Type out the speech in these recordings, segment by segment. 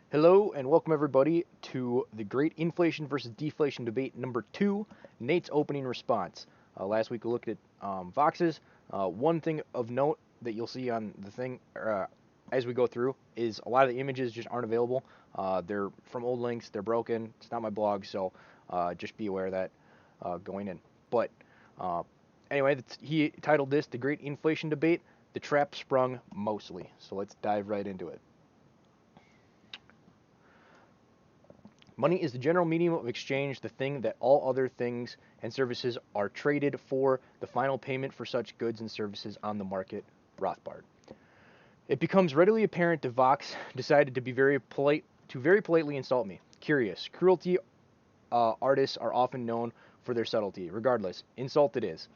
Hello and welcome everybody to the Great Inflation versus Deflation Debate number 2, Nate's opening response. Last week we looked at Vox's. One thing of note that you'll see on the thing as we go through is a lot of the images just aren't available. They're from old links, they're broken, it's not my blog, so just be aware of that going in. But uh, anyway, he titled this The Great Inflation Debate, The Trap Sprung Mostly. So let's dive right into it. Money is the general medium of exchange, the thing that all other things and services are traded for, the final payment for such goods and services on the market. Rothbard. It becomes readily apparent that Vox decided to be very politely insult me. Curious. Cruelty artists are often known for their subtlety. Regardless, insult it is.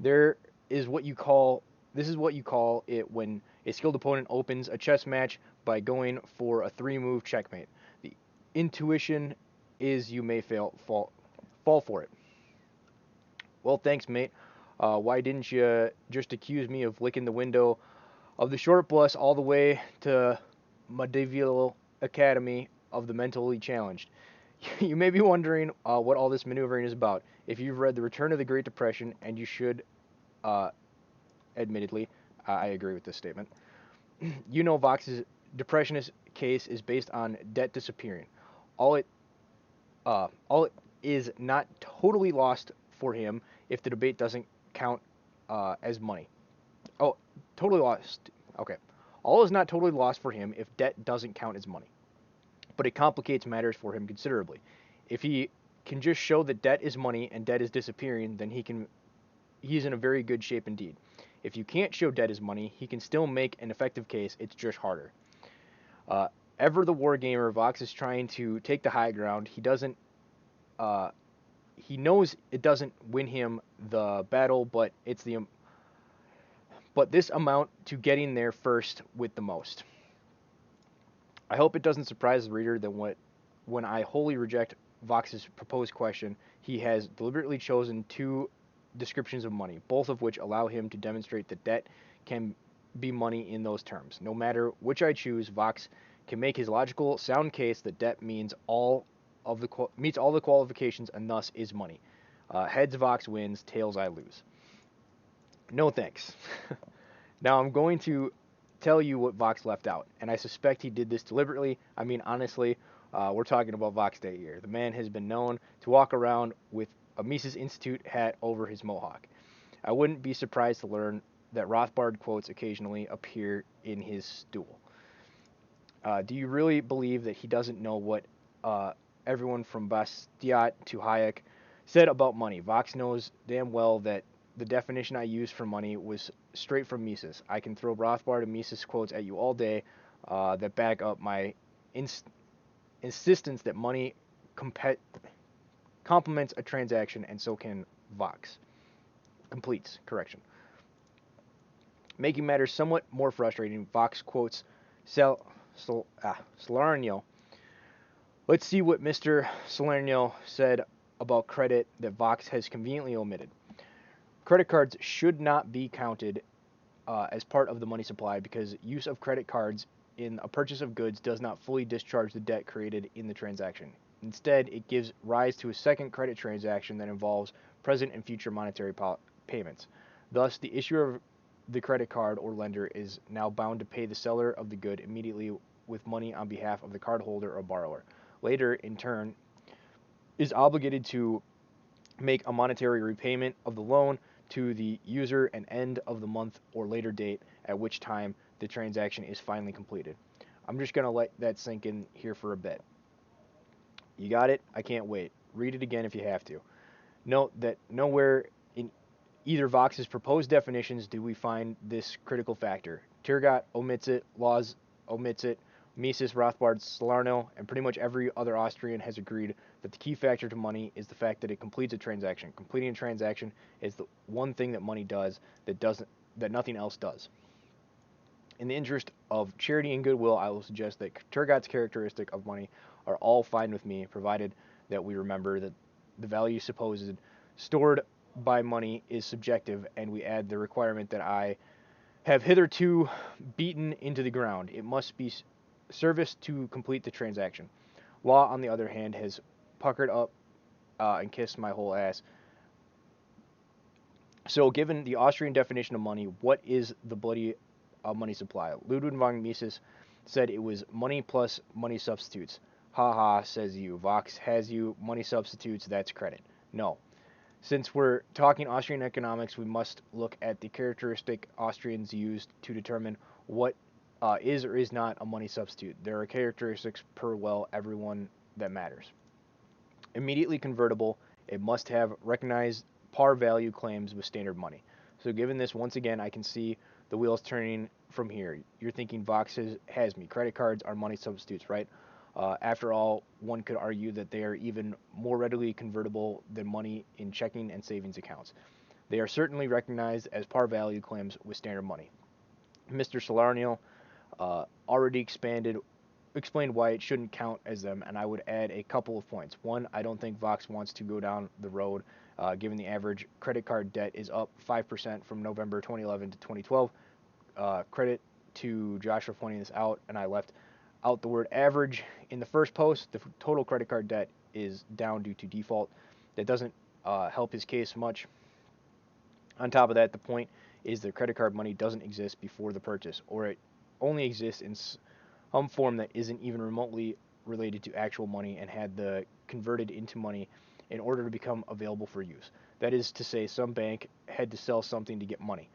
There is what you call this is what you call it when a skilled opponent opens a chess match by going for a three-move checkmate. The intuition is you may fall for it. Well, thanks, mate. Why didn't you just accuse me of licking the window of the short bus all the way to medieval academy of the mentally challenged? You may be wondering what all this maneuvering is about. If you've read The Return of the Great Depression, and you should, uh, admittedly, I agree with this statement, you know Vox's depressionist case is based on debt disappearing. All it all is not totally lost for him if the debate doesn't count as money. Oh, totally lost. Okay. All is not totally lost for him if debt doesn't count as money, but it complicates matters for him considerably. If he can just show that debt is money and debt is disappearing, then he's in a very good shape indeed. If you can't show debt is money, he can still make an effective case. It's just harder. Uh, Ever the war gamer, Vox is trying to take the high ground. Uh, he knows it doesn't win him the battle, but this amount to getting there first with the most. I hope it doesn't surprise the reader that when I wholly reject Vox's proposed question, he has deliberately chosen two descriptions of money, both of which allow him to demonstrate that debt can be money in those terms. No matter which I choose, Vox can make his logical, sound case that debt meets all the qualifications and thus is money. Heads Vox wins, tails I lose. No thanks. Now I'm going to tell you what Vox left out, and I suspect he did this deliberately. I mean, honestly, we're talking about Vox Day here. The man has been known to walk around with a Mises Institute hat over his mohawk. I wouldn't be surprised to learn that Rothbard quotes occasionally appear in his stool. Do you really believe that he doesn't know what everyone from Bastiat to Hayek said about money? Vox knows damn well that the definition I used for money was straight from Mises. I can throw Rothbard and Mises quotes at you all day that back up my insistence that money complements a transaction, and so can Vox. Completes, correction. Making matters somewhat more frustrating, Vox quotes Salerno. Let's see what Mr. Salerno said about credit that Vox has conveniently omitted. Credit cards should not be counted as part of the money supply because use of credit cards in a purchase of goods does not fully discharge the debt created in the transaction. Instead, it gives rise to a second credit transaction that involves present and future monetary payments. Thus, the issuer of the credit card or lender is now bound to pay the seller of the good immediately with money on behalf of the cardholder or borrower. Later, in turn, is obligated to make a monetary repayment of the loan to the user and end of the month or later date at which time the transaction is finally completed. I'm just going to let that sink in here for a bit. You got it? I can't wait. Read it again if you have to. Note that nowhere in either Vox's proposed definitions do we find this critical factor. Turgot omits it, Laws omits it, Mises, Rothbard, Salerno, and pretty much every other Austrian has agreed that the key factor to money is the fact that it completes a transaction. Completing a transaction is the one thing that money does that nothing else does. In the interest of charity and goodwill, I will suggest that Turgot's characteristic of money are all fine with me, provided that we remember that the value supposed stored by money is subjective, and we add the requirement that I have hitherto beaten into the ground. It must be service to complete the transaction. Law, on the other hand, has puckered up and kissed my whole ass. So, given the Austrian definition of money, what is the bloody money supply? Ludwig von Mises said it was money plus money substitutes. Ha ha, says you. Vox has you. Money substitutes, that's credit. No. Since we're talking Austrian economics, we must look at the characteristic Austrians used to determine what is or is not a money substitute. There are characteristics per, well, everyone that matters. Immediately convertible, it must have recognized par value claims with standard money. So given this, once again, I can see the wheels turning from here. You're thinking Vox has me. Credit cards are money substitutes, right? After all, one could argue that they are even more readily convertible than money in checking and savings accounts. They are certainly recognized as par value claims with standard money. Mr. Salerno already explained why it shouldn't count as them, and I would add a couple of points. One, I don't think Vox wants to go down the road, given the average credit card debt is up 5% from November 2011 to 2012. Credit to Josh for pointing this out, and I left out the word average in the first post. The total credit card debt is down due to default. That doesn't help his case much. On top of that, the point is that credit card money doesn't exist before the purchase, or it only exists in some form that isn't even remotely related to actual money and had the converted into money in order to become available for use. That is to say, some bank had to sell something to get money.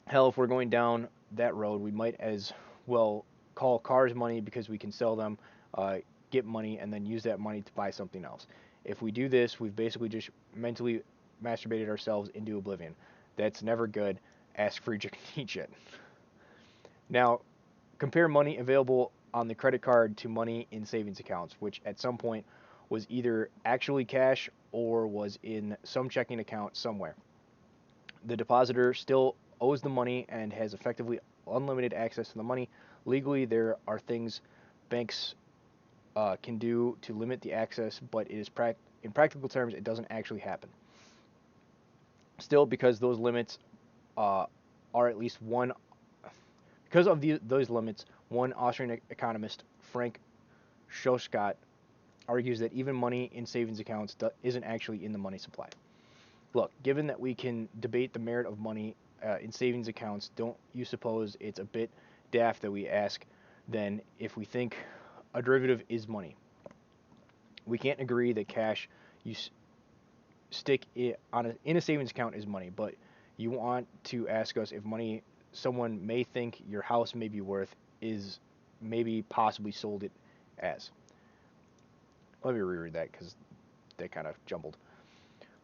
Hell, if we're going down that road, we might as well call cars money because we can sell them, get money, and then use that money to buy something else. If we do this, we've basically just mentally masturbated ourselves into oblivion. That's never good. Ask Friedrich Nietzsche. Now, compare money available on the credit card to money in savings accounts, which at some point was either actually cash or was in some checking account somewhere. The depositor still owes the money and has effectively unlimited access to the money. Legally, there are things banks can do to limit the access, but it is in practical terms, it doesn't actually happen. Still, because those limits are at least one, because of those limits, one Austrian economist, Frank Schoschott, argues that even money in savings accounts isn't actually in the money supply. Look, given that we can debate the merit of money in savings accounts, don't you suppose it's a bit daft that we ask then if we think a derivative is money? We can't agree that cash you stick it in a savings account is money, but you want to ask us if money someone may think your house may be worth is maybe possibly sold it as. Let me reread that because they kind of jumbled.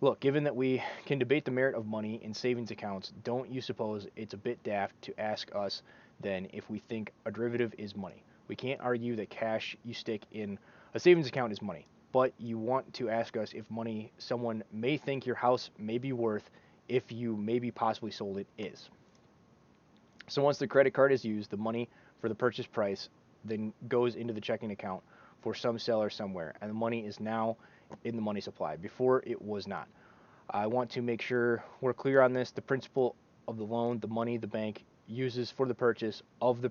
Look, given that we can debate the merit of money in savings accounts, don't you suppose it's a bit daft to ask us then if we think a derivative is money? We can't argue that cash you stick in a savings account is money, but you want to ask us if money someone may think your house may be worth if you maybe possibly sold it is. So once the credit card is used, the money for the purchase price then goes into the checking account for some seller somewhere, and the money is now in the money supply. Before, it was not. I want to make sure we're clear on this. The principle of the loan, the money the bank uses for the purchase of the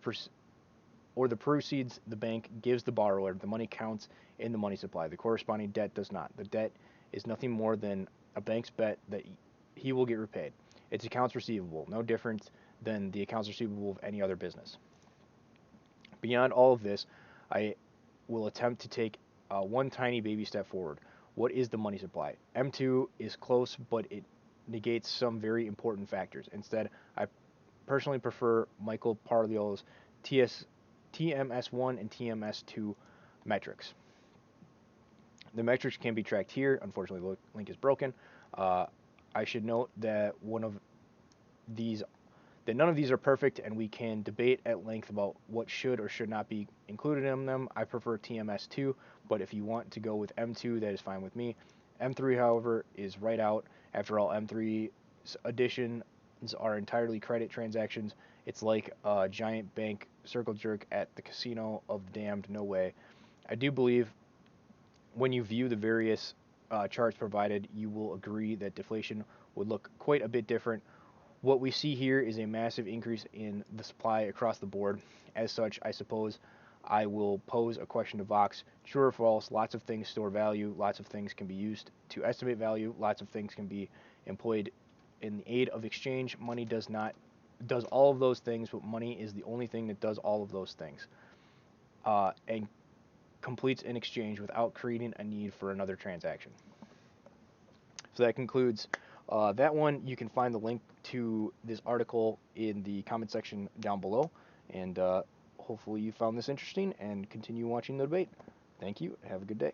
proceeds the bank gives the borrower, the money counts in the money supply. The corresponding debt does not. The debt is nothing more than a bank's bet that he will get repaid. It's accounts receivable, no different than the accounts receivable of any other business. Beyond all of this, I will attempt to take one tiny baby step forward. What is the money supply? M2 is close, but it negates some very important factors. Instead, I personally prefer Michael Parliol's TMS1 and TMS2 metrics. The metrics can be tracked here. Unfortunately, the link is broken. I should note that none of these are perfect, and we can debate at length about what should or should not be included in them. I prefer TMS2, but if you want to go with M2, that is fine with me. M3, however, is right out. After all, M3's additions are entirely credit transactions. It's like a giant bank circle jerk at the casino of the damned. No way. I do believe when you view the various charts provided, you will agree that deflation would look quite a bit different. What we see here is a massive increase in the supply across the board. As such, I suppose I will pose a question to Vox, true or false. Lots of things store value, lots of things can be used to estimate value, lots of things can be employed in the aid of exchange. Money does all of those things, but money is the only thing that does all of those things, and completes an exchange without creating a need for another transaction. So that concludes that one. You can find the link to this article in the comment section down below, and hopefully you found this interesting and continue watching the debate. Thank you. Have a good day.